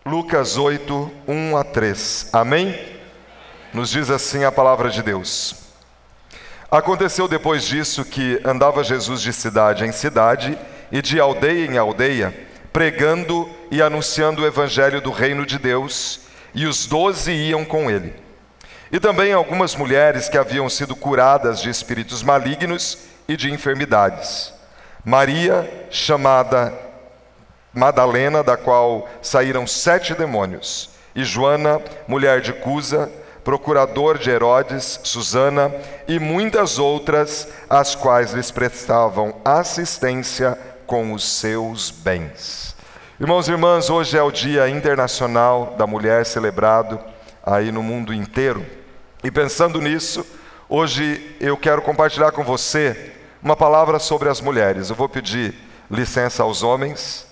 Lucas 8, 1 a 3. Amém? Nos diz assim a palavra de Deus. Aconteceu depois disso que andava Jesus de cidade em cidade e de aldeia em aldeia, pregando e anunciando o evangelho do reino de Deus, e os 12 iam com ele. E também algumas mulheres que haviam sido curadas de espíritos malignos e de enfermidades. Maria, chamada Madalena, da qual saíram 7 demônios, e Joana, mulher de Cusa, procurador de Herodes, Susana e muitas outras, as quais lhes prestavam assistência com os seus bens. Irmãos e irmãs, hoje é o Dia Internacional da Mulher, celebrado aí no mundo inteiro. E pensando nisso, hoje eu quero compartilhar com você uma palavra sobre as mulheres. Eu vou pedir licença aos homens,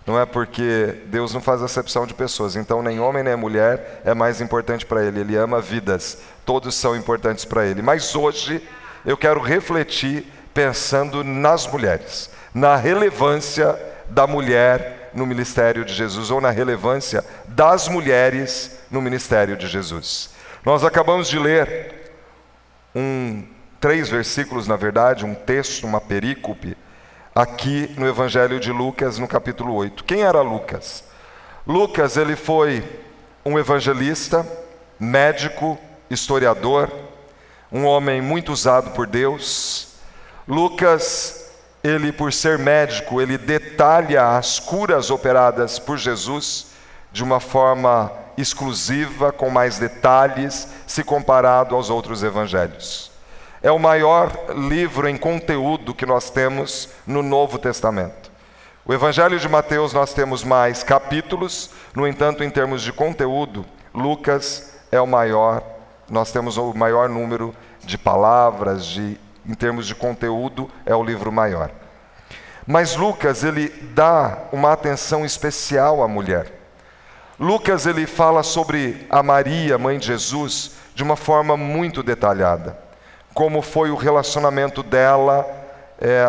não é porque Deus não faz acepção de pessoas, então nem homem nem mulher é mais importante para Ele. Ele ama vidas, todos são importantes para Ele. Mas hoje eu quero refletir pensando nas mulheres, na relevância da mulher no ministério de Jesus, ou na relevância das mulheres no ministério de Jesus. Nós acabamos de ler 3 versículos, na verdade, um texto, uma perícope, aqui no Evangelho de Lucas, no capítulo 8. Quem era Lucas? Lucas, ele foi um evangelista, médico, historiador, um homem muito usado por Deus. Lucas, ele, por ser médico, ele detalha as curas operadas por Jesus de uma forma exclusiva, com mais detalhes, se comparado aos outros evangelhos. É o maior livro em conteúdo que nós temos no Novo Testamento. O Evangelho de Mateus nós temos mais capítulos, no entanto, em termos de conteúdo, Lucas é o maior, nós temos o maior número de palavras, em termos de conteúdo, é o livro maior. Mas Lucas, ele dá uma atenção especial à mulher. Lucas, ele fala sobre a Maria, mãe de Jesus, de uma forma muito detalhada. Como foi o relacionamento dela,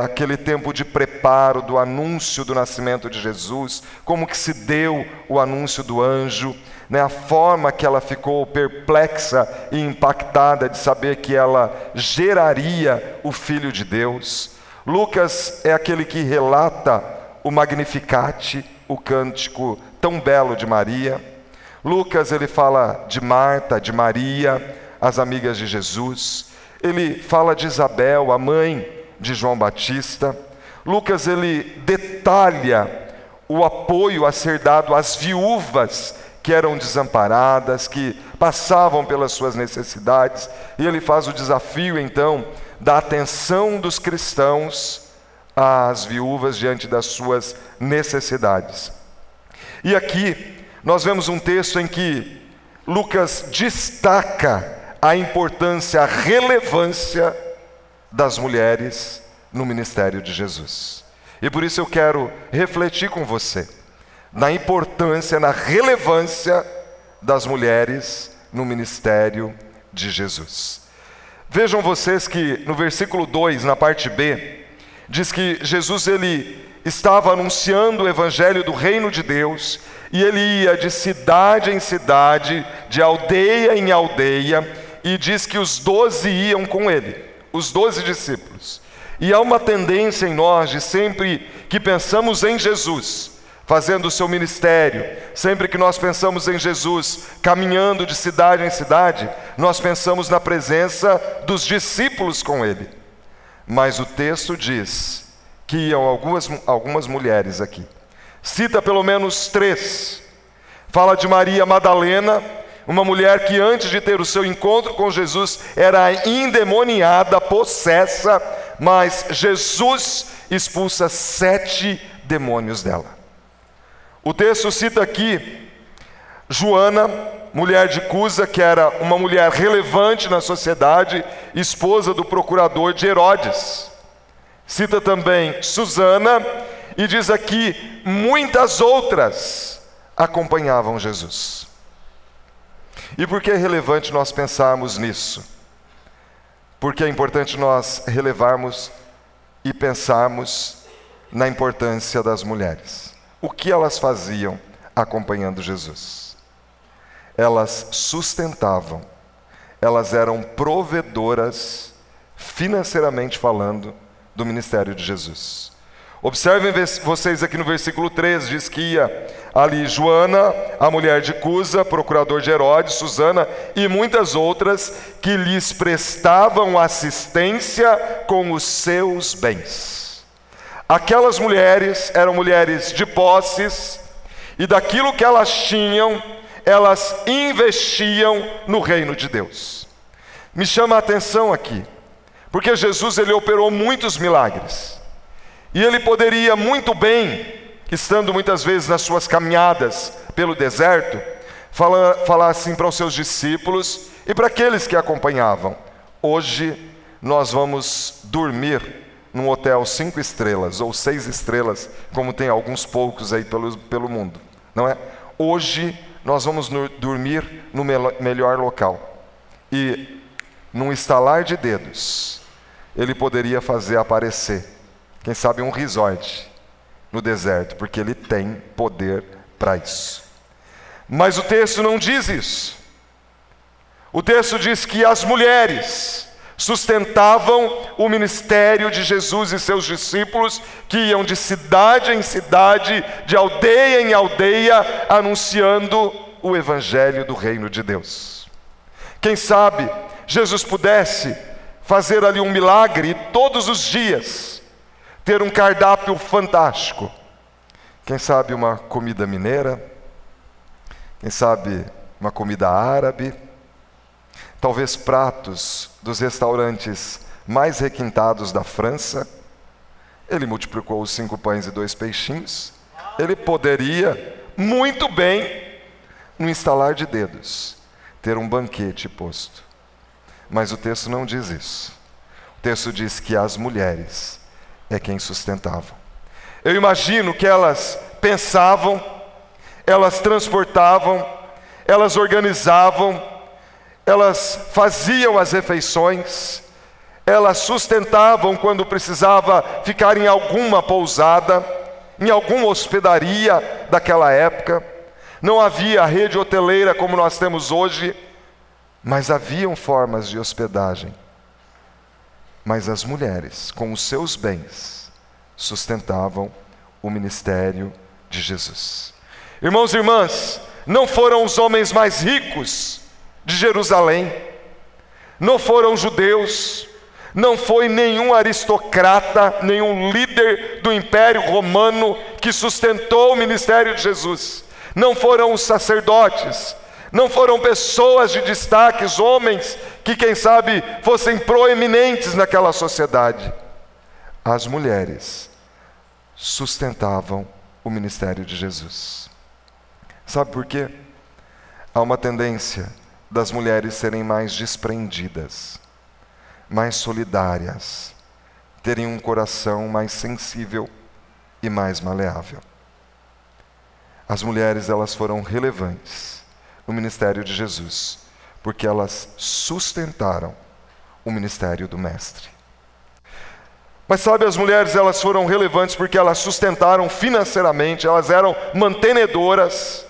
aquele tempo de preparo do anúncio do nascimento de Jesus, como que se deu o anúncio do anjo, né, a forma que ela ficou perplexa e impactada de saber que ela geraria o Filho de Deus. Lucas é aquele que relata o Magnificat, o cântico tão belo de Maria. Lucas, ele fala de Marta, de Maria, as amigas de Jesus. Ele fala de Isabel, a mãe de João Batista. Lucas, ele detalha o apoio a ser dado às viúvas que eram desamparadas, que passavam pelas suas necessidades. E ele faz o desafio, então, da atenção dos cristãos às viúvas diante das suas necessidades. E aqui nós vemos um texto em que Lucas destaca a importância, a relevância das mulheres no ministério de Jesus. E por isso eu quero refletir com você na importância, na relevância das mulheres no ministério de Jesus. Vejam vocês que no versículo 2, na parte B, diz que Jesus, ele estava anunciando o evangelho do reino de Deus, e ele ia de cidade em cidade, de aldeia em aldeia, e diz que os 12 iam com ele, os 12 discípulos. E há uma tendência em nós de sempre que pensamos em Jesus, fazendo o seu ministério, sempre que nós pensamos em Jesus, caminhando de cidade em cidade, nós pensamos na presença dos discípulos com ele. Mas o texto diz que iam algumas mulheres aqui. Cita pelo menos 3. Fala de Maria Madalena, uma mulher que antes de ter o seu encontro com Jesus era endemoniada, possessa, mas Jesus expulsa 7 demônios dela. O texto cita aqui Joana, mulher de Cusa, que era uma mulher relevante na sociedade, esposa do procurador de Herodes. Cita também Susana e diz aqui muitas outras acompanhavam Jesus. E por que é relevante nós pensarmos nisso? Porque é importante nós relevarmos e pensarmos na importância das mulheres. O que elas faziam acompanhando Jesus. Elas sustentavam, elas eram provedoras, financeiramente falando, do ministério de Jesus. Observem vocês aqui no versículo 3, diz que ia ali Joana, a mulher de Cusa, procurador de Herodes, Susana e muitas outras que lhes prestavam assistência com os seus bens. Aquelas mulheres eram mulheres de posses e daquilo que elas tinham, elas investiam no reino de Deus. Me chama a atenção aqui, porque Jesus ele operou muitos milagres. E ele poderia muito bem, estando muitas vezes nas suas caminhadas pelo deserto, falar assim para os seus discípulos e para aqueles que acompanhavam: hoje nós vamos dormir num hotel 5 estrelas ou 6 estrelas, como tem alguns poucos aí pelo mundo, não é? Hoje nós vamos dormir no melhor local. E num estalar de dedos, ele poderia fazer aparecer, quem sabe, um resort no deserto, porque ele tem poder para isso. Mas o texto não diz isso. O texto diz que as mulheres sustentavam o ministério de Jesus e seus discípulos, que iam de cidade em cidade, de aldeia em aldeia, anunciando o evangelho do reino de Deus. Quem sabe Jesus pudesse fazer ali um milagre e todos os dias ter um cardápio fantástico. Quem sabe uma comida mineira, quem sabe uma comida árabe, talvez pratos dos restaurantes mais requintados da França. Ele multiplicou os 5 pães e 2 peixinhos. Ele poderia muito bem, no estalar de dedos, ter um banquete posto. Mas o texto não diz isso. O texto diz que as mulheres é quem sustentavam. Eu imagino que elas pensavam, elas transportavam, elas organizavam, elas faziam as refeições, elas sustentavam quando precisava ficar em alguma pousada, em alguma hospedaria daquela época. Não havia rede hoteleira como nós temos hoje, mas haviam formas de hospedagem. Mas as mulheres, com os seus bens, sustentavam o ministério de Jesus. Irmãos e irmãs, não foram os homens mais ricos de Jerusalém, não foram judeus, não foi nenhum aristocrata, nenhum líder do Império Romano que sustentou o ministério de Jesus. Não foram os sacerdotes, não foram pessoas de destaques, homens que, quem sabe, fossem proeminentes naquela sociedade. As mulheres sustentavam o ministério de Jesus. Sabe por quê? Há uma tendência das mulheres serem mais desprendidas, mais solidárias, terem um coração mais sensível e mais maleável. As mulheres, elas foram relevantes no ministério de Jesus, porque elas sustentaram o ministério do Mestre. Mas sabe, as mulheres, elas foram relevantes porque elas sustentaram financeiramente, elas eram mantenedoras.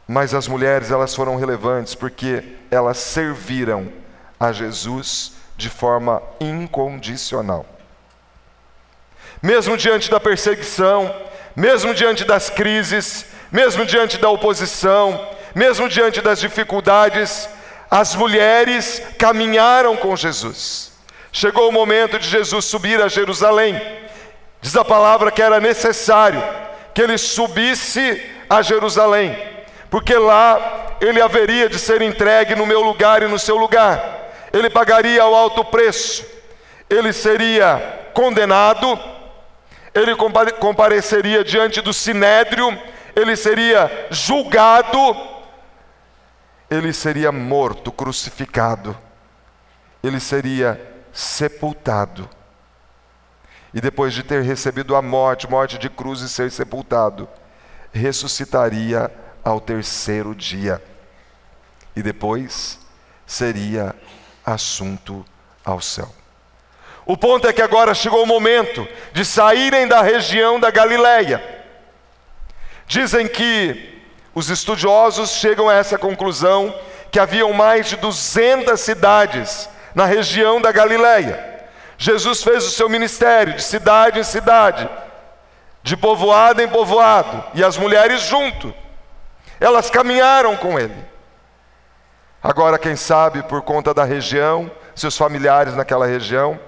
Mas as mulheres, elas foram relevantes porque elas serviram a Jesus de forma incondicional. Mesmo diante da perseguição, mesmo diante das crises, mesmo diante da oposição, mesmo diante das dificuldades, as mulheres caminharam com Jesus. Chegou o momento de Jesus subir a Jerusalém. Diz a palavra que era necessário que ele subisse a Jerusalém, porque lá ele haveria de ser entregue no meu lugar e no seu lugar. Ele pagaria o alto preço, ele seria condenado, ele compareceria diante do sinédrio, ele seria julgado, ele seria morto, crucificado, ele seria sepultado. E depois de ter recebido a morte de cruz e ser sepultado, ressuscitaria ao 3º dia. E depois seria assunto ao céu. O ponto é que agora chegou o momento de saírem da região da Galileia, Dizem que os estudiosos chegam a essa conclusão, que haviam mais de 200 cidades na região da Galileia. Jesus fez o seu ministério de cidade em cidade, de povoado em povoado, e as mulheres junto. Elas caminharam com ele. Agora, quem sabe, por conta da região, seus familiares naquela região,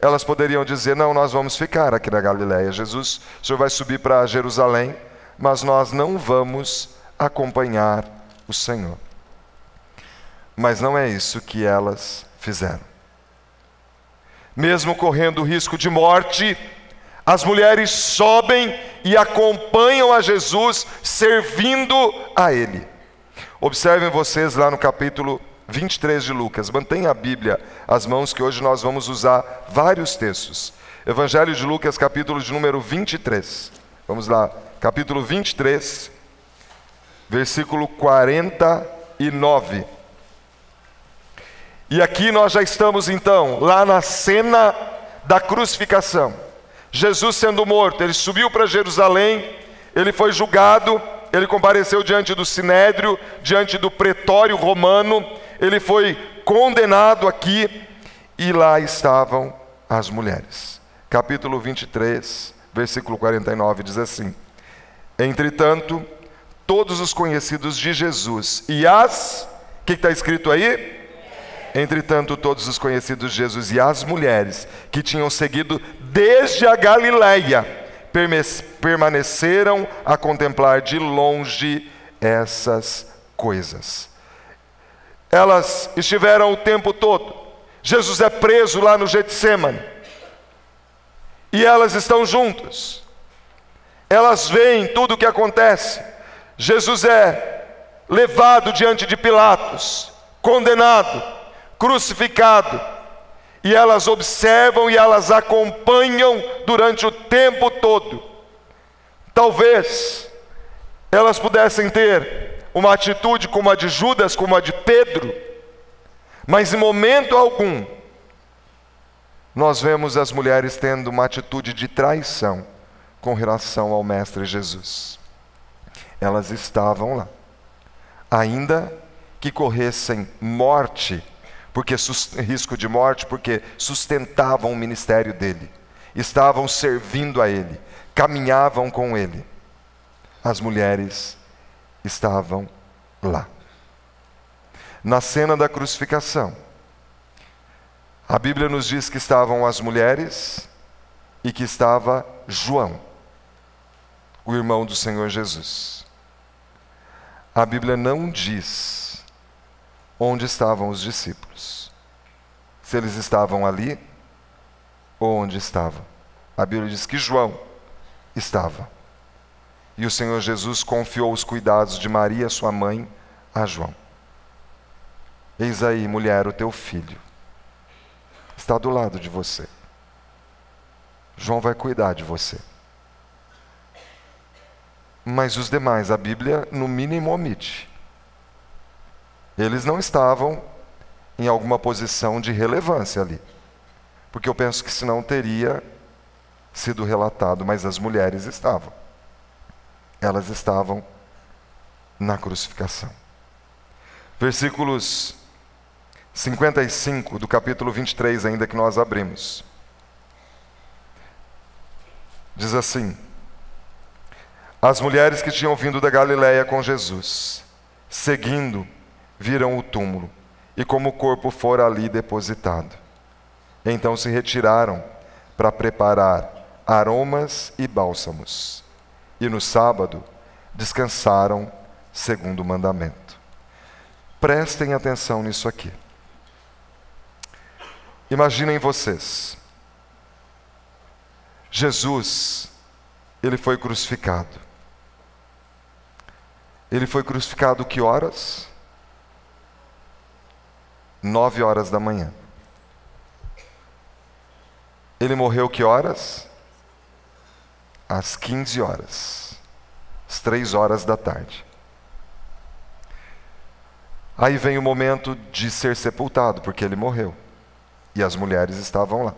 elas poderiam dizer: não, nós vamos ficar aqui na Galileia. Jesus, o Senhor vai subir para Jerusalém, mas nós não vamos acompanhar o Senhor. Mas não é isso que elas fizeram. Mesmo correndo o risco de morte, as mulheres sobem e acompanham a Jesus, servindo a Ele. Observem vocês lá no capítulo 23 de Lucas. Mantenha a Bíblia às mãos, que hoje nós vamos usar vários textos. Evangelho de Lucas, capítulo de número 23. Vamos lá, capítulo 23, versículo 49. E aqui nós já estamos então, lá na cena da crucificação. Jesus sendo morto, ele subiu para Jerusalém, ele foi julgado, ele compareceu diante do Sinédrio, diante do pretório romano, ele foi condenado aqui, e lá estavam as mulheres. Capítulo 23, versículo 49, diz assim: entretanto, todos os conhecidos de Jesus e as... O que está escrito aí? Entretanto, todos os conhecidos de Jesus e as mulheres que tinham seguido desde a Galileia permaneceram a contemplar de longe essas coisas. Elas estiveram o tempo todo. Jesus é preso lá no Getsêmani, e elas estão juntas. Elas veem tudo o que acontece. Jesus é levado diante de Pilatos, condenado, crucificado, e elas observam e elas acompanham durante o tempo todo. Talvez elas pudessem ter uma atitude como a de Judas, como a de Pedro, mas em momento algum nós vemos as mulheres tendo uma atitude de traição com relação ao Mestre Jesus. Elas estavam lá, ainda que corressem morte, risco de morte, porque sustentavam o ministério dele, estavam servindo a ele, caminhavam com ele. As mulheres estavam lá. Na cena da crucificação, a Bíblia nos diz que estavam as mulheres e que estava João, o irmão do Senhor Jesus. A Bíblia não diz onde estavam os discípulos, se eles estavam ali ou onde estavam. A Bíblia diz que João estava, e o Senhor Jesus confiou os cuidados de Maria, sua mãe, a João. Eis aí, mulher, o teu filho está do lado de você. João vai cuidar de você. Mas os demais, a Bíblia no mínimo omite. Eles não estavam em alguma posição de relevância ali, porque eu penso que senão teria sido relatado, mas as mulheres estavam. Elas estavam na crucificação. Versículos 55 do capítulo 23, ainda que nós abrimos. Diz assim: as mulheres que tinham vindo da Galileia com Jesus, seguindo, viram o túmulo, e como o corpo fora ali depositado. Então se retiraram para preparar aromas e bálsamos, e no sábado descansaram segundo o mandamento. Prestem atenção nisso aqui. Imaginem vocês, Jesus, ele foi crucificado. Ele foi crucificado que horas? 9 horas da manhã. Ele morreu que horas? Às 15 horas. Às 3 horas da tarde. Aí vem o momento de ser sepultado, porque ele morreu. E as mulheres estavam lá.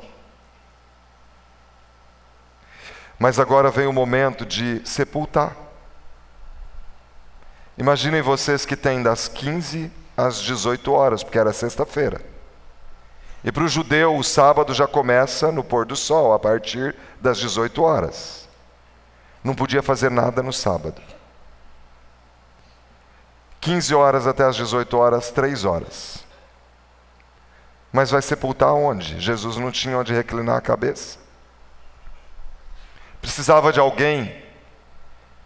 Mas agora vem o momento de sepultar. Imaginem vocês que tem das 15 às 18 horas, porque era sexta-feira. E para o judeu, o sábado já começa no pôr do sol, a partir das 18 horas. Não podia fazer nada no sábado. 15 horas até as 18 horas, 3 horas. Mas vai sepultar onde? Jesus não tinha onde reclinar a cabeça. Precisava de alguém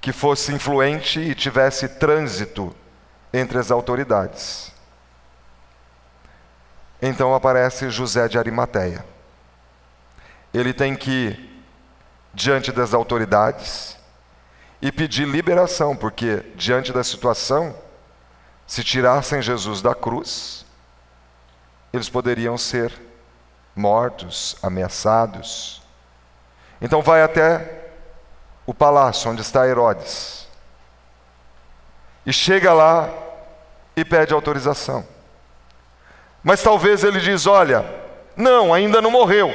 que fosse influente e tivesse trânsito entre as autoridades. Então aparece José de Arimateia. Ele tem que ir diante das autoridades e pedir liberação, porque diante da situação, se tirassem Jesus da cruz, eles poderiam ser mortos, ameaçados. Então vai até o palácio onde está Herodes e chega lá e pede autorização. Mas talvez ele diz: olha, não, ainda não morreu,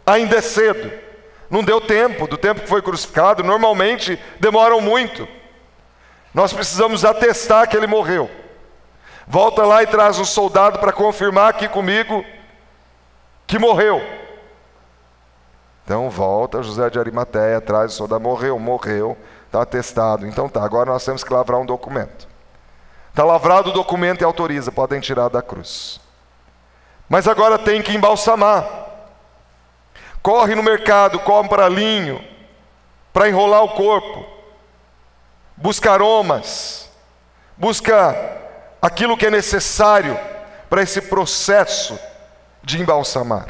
ainda é cedo, não deu tempo, do tempo que foi crucificado, normalmente demoram muito. Nós precisamos atestar que ele morreu. Volta lá e traz um soldado para confirmar aqui comigo que morreu. Então volta José de Arimateia, traz o soldado, morreu, está atestado. Então tá, agora nós temos que lavrar um documento. Está lavrado o documento e autoriza, podem tirar da cruz. Mas agora tem que embalsamar. Corre no mercado, compra linho para enrolar o corpo. Busca aromas. Busca aquilo que é necessário para esse processo de embalsamar.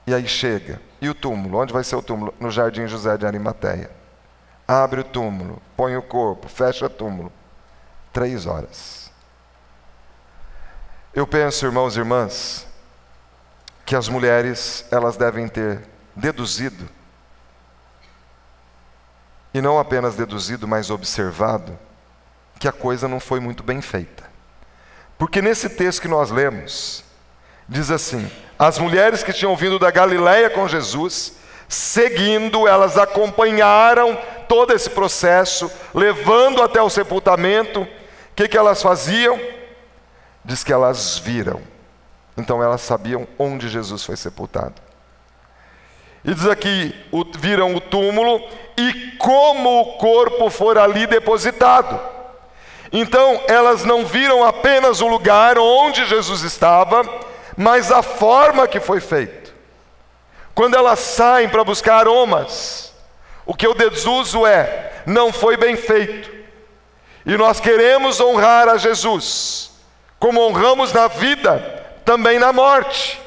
E aí chega. E o túmulo? Onde vai ser o túmulo? No Jardim José de Arimateia. Abre o túmulo, põe o corpo, fecha o túmulo. 3 horas. Eu penso, irmãos e irmãs, que as mulheres, elas devem ter deduzido, e não apenas deduzido, mas observado, que a coisa não foi muito bem feita. Porque nesse texto que nós lemos, diz assim: as mulheres que tinham vindo da Galileia com Jesus, seguindo, elas acompanharam todo esse processo, levando até o sepultamento. O que elas faziam? Diz que elas viram. Então elas sabiam onde Jesus foi sepultado. E diz aqui, viram o túmulo e como o corpo for ali depositado. Então elas não viram apenas o lugar onde Jesus estava, mas a forma que foi feito. Quando elas saem para buscar aromas, o que eu deduzo é: não foi bem feito. E nós queremos honrar a Jesus, como honramos na vida, também na morte.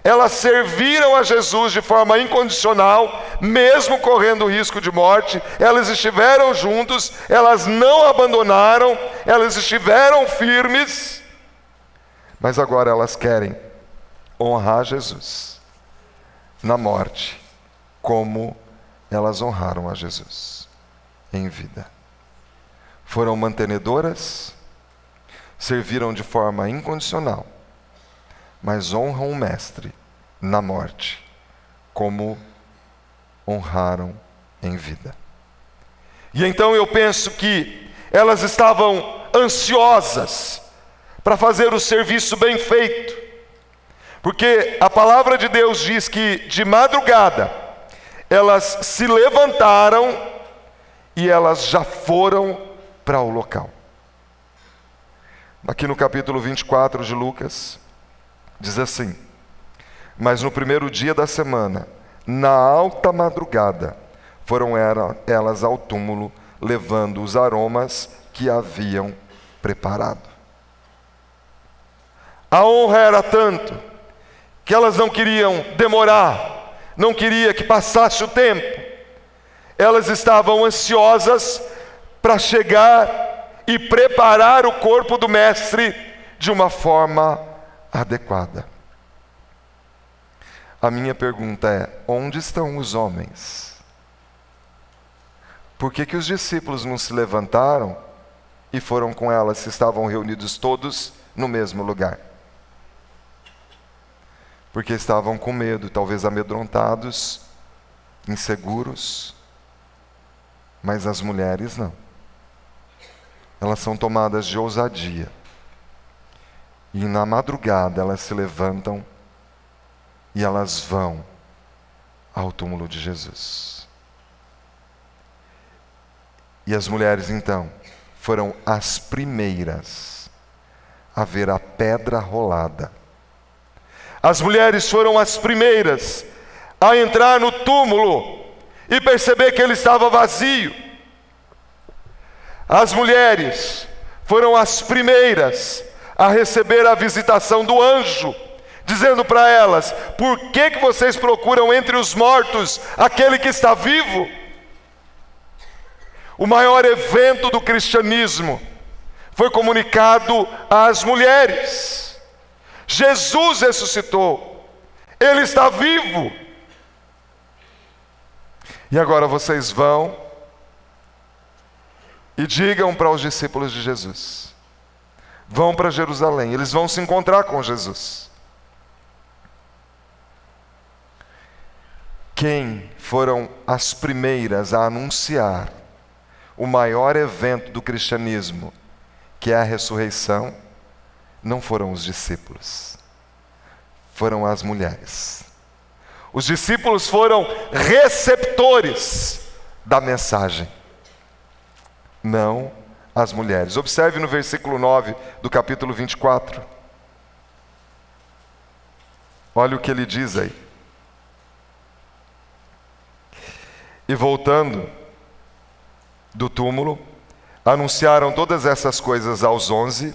Elas serviram a Jesus de forma incondicional, mesmo correndo o risco de morte. Elas estiveram juntos, elas não abandonaram, elas estiveram firmes. Mas agora elas querem honrar Jesus na morte, como elas honraram a Jesus em vida. Foram mantenedoras, serviram de forma incondicional, mas honram o Mestre na morte, como honraram em vida. E então eu penso que elas estavam ansiosas para fazer o serviço bem feito, porque a palavra de Deus diz que de madrugada elas se levantaram e elas já foram para o local. Aqui no capítulo 24 de Lucas, diz assim: mas no primeiro dia da semana, na alta madrugada, foram elas ao túmulo, levando os aromas que haviam preparado. A honra era tanto que elas não queriam demorar, não queria que passasse o tempo. Elas estavam ansiosas para chegar e preparar o corpo do Mestre de uma forma adequada. A minha pergunta é: onde estão os homens? Por que os discípulos não se levantaram e foram com elas se estavam reunidos todos no mesmo lugar? Porque estavam com medo, talvez amedrontados, inseguros. Mas as mulheres não. Elas são tomadas de ousadia. E na madrugada elas se levantam e elas vão ao túmulo de Jesus. E as mulheres então foram as primeiras a ver a pedra rolada. As mulheres foram as primeiras a entrar no túmulo e perceber que ele estava vazio. As mulheres foram as primeiras a receber a visitação do anjo, dizendo para elas: por que vocês procuram entre os mortos aquele que está vivo? O maior evento do cristianismo foi comunicado às mulheres. Jesus ressuscitou, Ele está vivo. E agora vocês vão e digam para os discípulos de Jesus, vão para Jerusalém, eles vão se encontrar com Jesus. Quem foram as primeiras a anunciar o maior evento do cristianismo, que é a ressurreição, não foram os discípulos, foram as mulheres. Os discípulos foram receptores da mensagem, não as mulheres. Observe no versículo 9 do capítulo 24. Olha o que ele diz aí. E voltando do túmulo, anunciaram todas essas coisas aos 11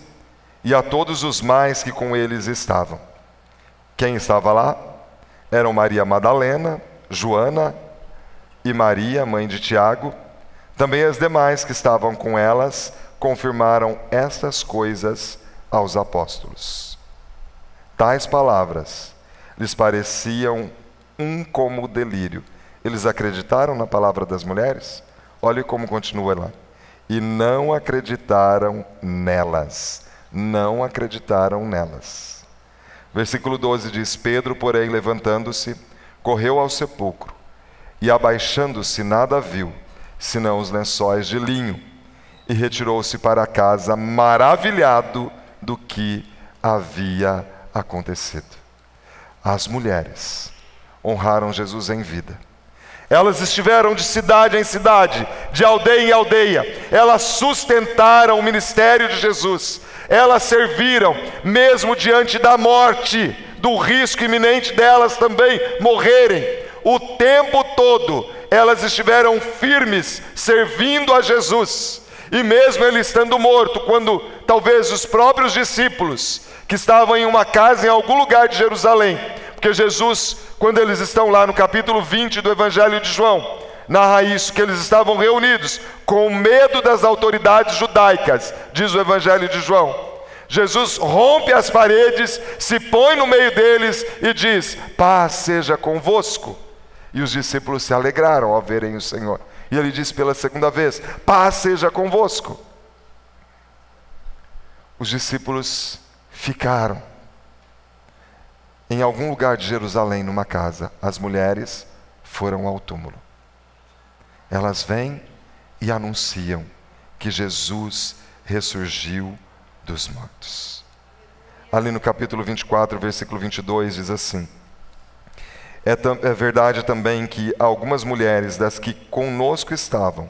e a todos os mais que com eles estavam. Quem estava lá? Eram Maria Madalena, Joana e Maria, mãe de Tiago. Também as demais que estavam com elas confirmaram estas coisas aos apóstolos. Tais palavras lhes pareciam como delírio. Eles acreditaram na palavra das mulheres? Olhe como continua lá. E não acreditaram nelas. Não acreditaram nelas. Versículo 12 diz: Pedro, porém, levantando-se, correu ao sepulcro, e abaixando-se nada viu, senão os lençóis de linho, e retirou-se para casa, maravilhado do que havia acontecido. As mulheres honraram Jesus em vida. Elas estiveram de cidade em cidade, de aldeia em aldeia. Elas sustentaram o ministério de Jesus. Elas serviram, mesmo diante da morte, do risco iminente delas também morrerem. O tempo todo, elas estiveram firmes, servindo a Jesus. E mesmo ele estando morto, quando talvez os próprios discípulos, que estavam em uma casa em algum lugar de Jerusalém, porque Jesus, quando eles estão lá no capítulo 20 do Evangelho de João, narra isso, que eles estavam reunidos com medo das autoridades judaicas, diz o Evangelho de João. Jesus rompe as paredes, se põe no meio deles e diz: paz seja convosco. E os discípulos se alegraram ao verem o Senhor. E ele diz pela segunda vez: paz seja convosco. Os discípulos ficaram em algum lugar de Jerusalém, numa casa. As mulheres foram ao túmulo. Elas vêm e anunciam que Jesus ressurgiu dos mortos. Ali no capítulo 24, versículo 22, diz assim: É verdade também que algumas mulheres das que conosco estavam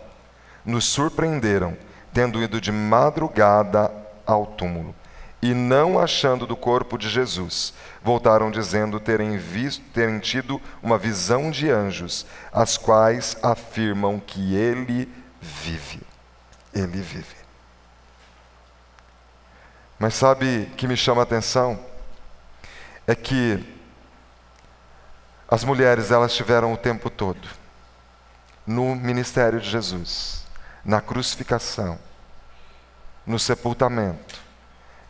nos surpreenderam, tendo ido de madrugada ao túmulo, e não achando do corpo de Jesus, voltaram dizendo terem tido uma visão de anjos, as quais afirmam que ele vive. Ele vive. Mas sabe o que me chama a atenção? É que as mulheres, elas tiveram o tempo todo no ministério de Jesus, na crucificação, no sepultamento.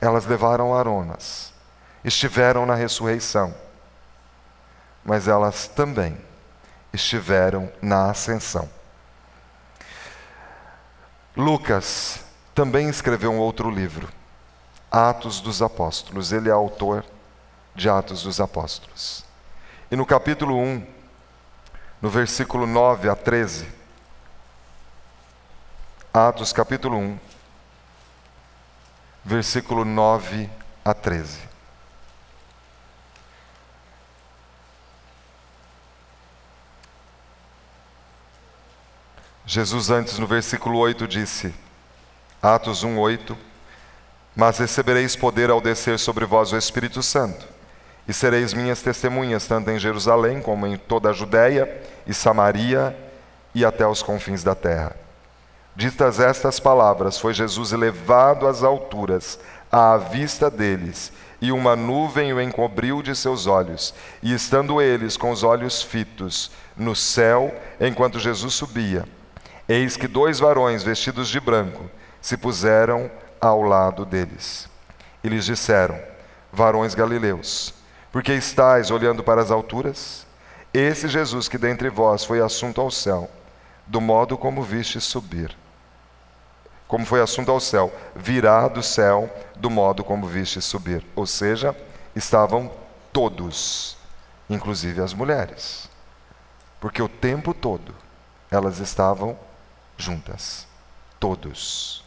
Elas levaram aromas, estiveram na ressurreição, mas elas também estiveram na ascensão. Lucas também escreveu um outro livro, Atos dos Apóstolos. Ele é autor de Atos dos Apóstolos. E no capítulo 1, no versículo 9 a 13, Atos capítulo 1, versículo 9 a 13. Jesus antes no versículo 8 disse, Atos 1, 8, mas recebereis poder ao descer sobre vós o Espírito Santo, e sereis minhas testemunhas, tanto em Jerusalém como em toda a Judéia e Samaria e até os confins da terra. Ditas estas palavras, foi Jesus elevado às alturas, à vista deles, e uma nuvem o encobriu de seus olhos. E estando eles com os olhos fitos no céu, enquanto Jesus subia, eis que 2 varões vestidos de branco se puseram ao lado deles. E lhes disseram, varões galileus, por que estáis olhando para as alturas? Esse Jesus que dentre vós foi assunto ao céu, do modo como viste subir. Como foi assunto ao céu, virá do céu do modo como viste subir. Ou seja, estavam todos, inclusive as mulheres. Porque o tempo todo elas estavam juntas. Todos.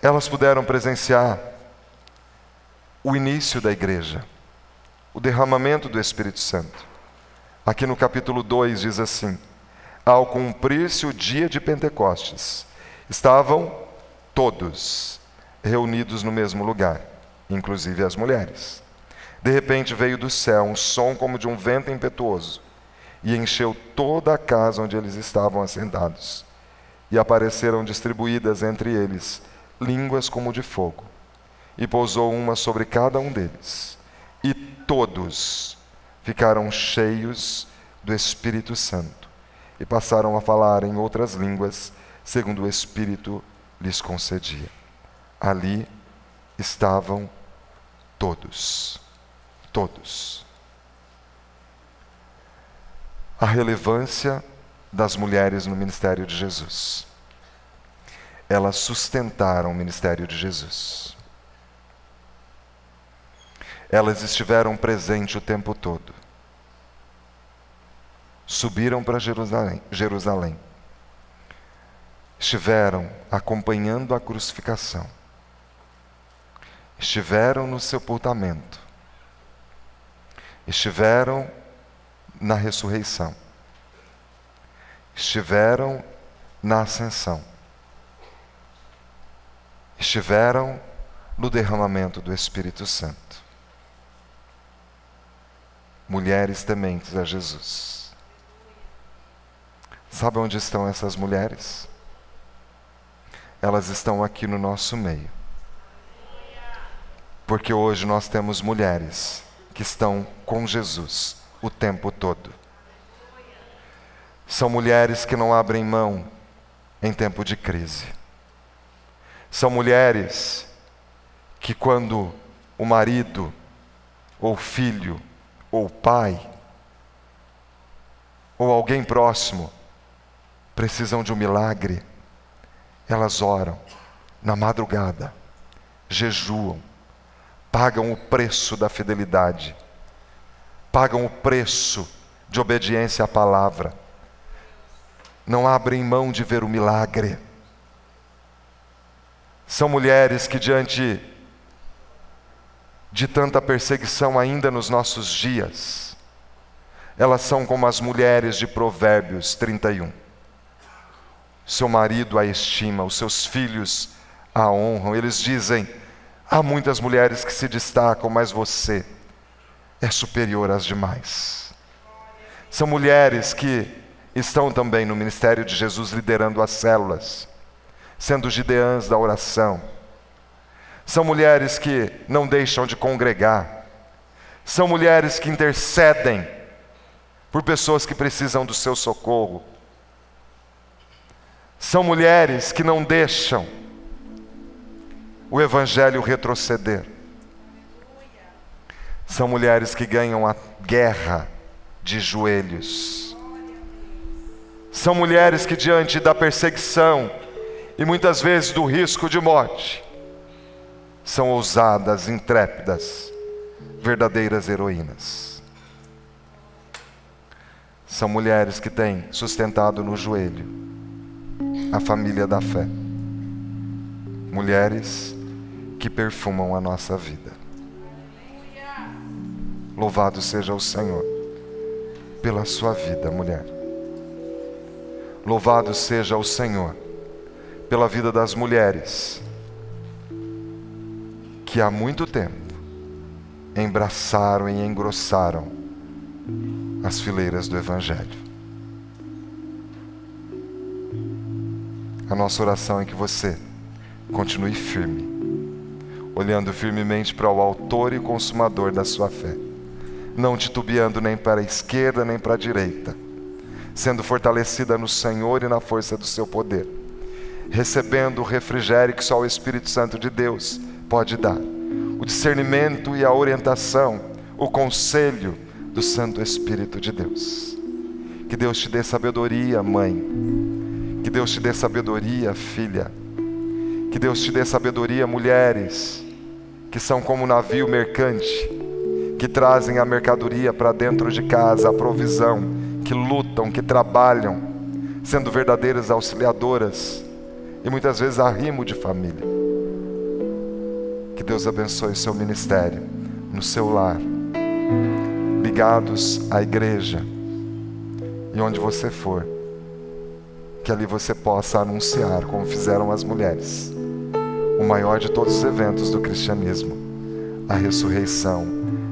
Elas puderam presenciar o início da igreja, o derramamento do Espírito Santo. Aqui no capítulo 2 diz assim, ao cumprir-se o dia de Pentecostes, estavam todos reunidos no mesmo lugar, inclusive as mulheres. De repente veio do céu um som como de um vento impetuoso e encheu toda a casa onde eles estavam assentados. E apareceram distribuídas entre eles línguas como de fogo, e pousou uma sobre cada um deles. E todos ficaram cheios do Espírito Santo e passaram a falar em outras línguas, segundo o Espírito lhes concedia. Ali estavam todos. Todos. A relevância das mulheres no ministério de Jesus. Elas sustentaram o ministério de Jesus. Elas estiveram presentes o tempo todo. Subiram para Jerusalém. Estiveram acompanhando a crucificação. Estiveram no sepultamento. Estiveram na ressurreição. Estiveram na ascensão. Estiveram no derramamento do Espírito Santo. Mulheres tementes a Jesus. Sabe onde estão essas mulheres? Elas estão aqui no nosso meio. Porque hoje nós temos mulheres que estão com Jesus o tempo todo. São mulheres que não abrem mão em tempo de crise. São mulheres que quando o marido, ou filho, ou pai, ou alguém próximo precisam de um milagre, elas oram na madrugada, jejuam, pagam o preço da fidelidade, pagam o preço de obediência à palavra, não abrem mão de ver o milagre. São mulheres que diante de tanta perseguição ainda nos nossos dias, elas são como as mulheres de Provérbios 31. Seu marido a estima, os seus filhos a honram. Eles dizem, há muitas mulheres que se destacam, mas você é superior às demais. São mulheres que estão também no ministério de Jesus liderando as células, sendo gideãs da oração. São mulheres que não deixam de congregar. São mulheres que intercedem por pessoas que precisam do seu socorro. São mulheres que não deixam o evangelho retroceder. São mulheres que ganham a guerra de joelhos. São mulheres que diante da perseguição e muitas vezes do risco de morte, são ousadas, intrépidas, verdadeiras heroínas. São mulheres que têm sustentado no joelho a família da fé. Mulheres que perfumam a nossa vida. Louvado seja o Senhor pela sua vida, mulher. Louvado seja o Senhor pela vida das mulheres que há muito tempo embraçaram e engrossaram as fileiras do Evangelho. A nossa oração é que você continue firme, olhando firmemente para o autor e consumador da sua fé, não titubeando nem para a esquerda nem para a direita, sendo fortalecida no Senhor e na força do seu poder, recebendo o refrigério que só o Espírito Santo de Deus pode dar, o discernimento e a orientação, o conselho do Santo Espírito de Deus. Que Deus te dê sabedoria, mãe. Que Deus te dê sabedoria, filha. Que Deus te dê sabedoria, mulheres, que são como um navio mercante, que trazem a mercadoria para dentro de casa, a provisão, que lutam, que trabalham, sendo verdadeiras auxiliadoras e muitas vezes arrimo de família. Que Deus abençoe o seu ministério, no seu lar, ligados à igreja, e onde você for, que ali você possa anunciar, como fizeram as mulheres, o maior de todos os eventos do cristianismo, a ressurreição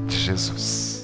de Jesus.